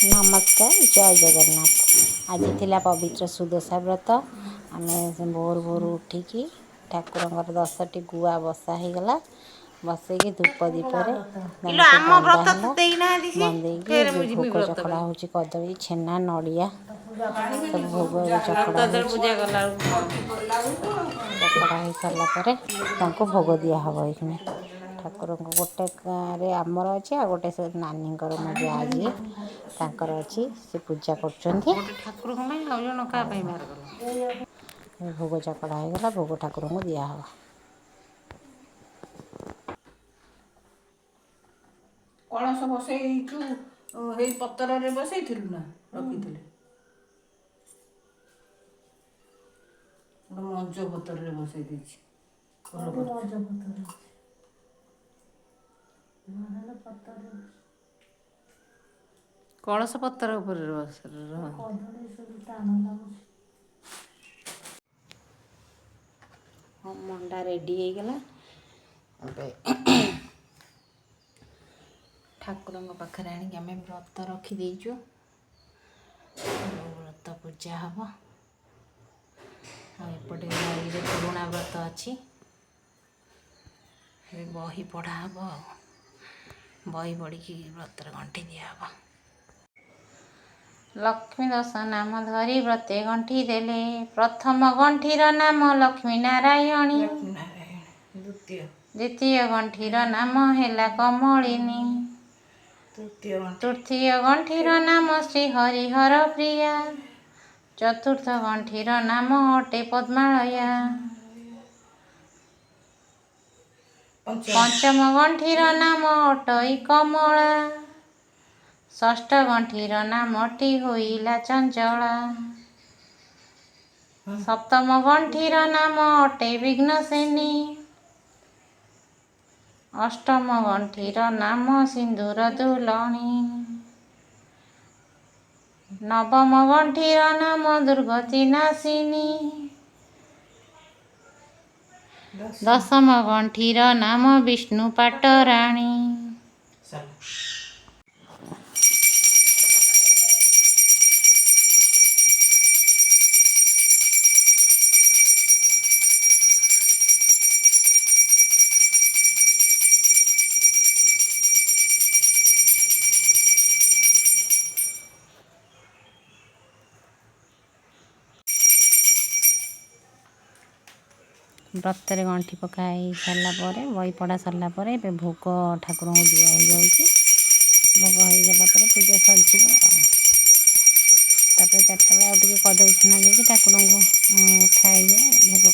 नमस्कार जय जगन्नाथ। आज थिला पवित्र सुदशा व्रत। आम भोर भोर उठिकी ठाकुर 10टी गुआ बसा होगला बसैकी धूप दीपर सब बंदा है बंदे भोग चकड़ा हो कदली छेना नड़िया सब भोग चकड़ा चकड़ा हो सारापर भोग दिहब ये ठाकुर गोटे गाँव आमर अच्छे आ गोटे से नानी मो जा जी तांकर अच्छी से पूजा कर भोग चकड़ा होगा भोग ठाकुर को दिहब। कलश बसैचु हे पतर बसैलु ना रखी मंज पतर बसई कलश पतर मंडा रेडी होगला ठाकुर पाखे आम व्रत रखीदेचु व्रत पूजा हम एपटे नई पुराणा व्रत अच्छी बही पढ़ा हम बही पढ़ी व्रतर गंठी दिहब। लक्ष्मी दश नाम धरी व्रते गंठी देले प्रथम गंठीर नाम लक्ष्मी नारायणी द्वितीय गंठीर नाम है कमलिनी तृतीय गंठीर नाम श्री हरिहर प्रिया चतुर्थ गंठीर नाम अटे पद्मालया पंचम गंठीर नाम अटई कमला षष्ठ गंठीर नामटी होइला चंचला सप्तम गंठीर नाम अटे विघ्नसेनी अष्टम गंठीर नाम सिंदूर दुलणी नवम गंठीर नाम दुर्गति नाशिनी दशम गंठीर नाम विष्णु पाटराणी। व्रतर गंठी पकाई सारापर बही पढ़ा सारापर ए भोग ठाकुर को दिया भोग हो गला पूजा सर तापर 4टा बेले आउे कदली छेना देकी ठाकुर को उठाई जाए भोग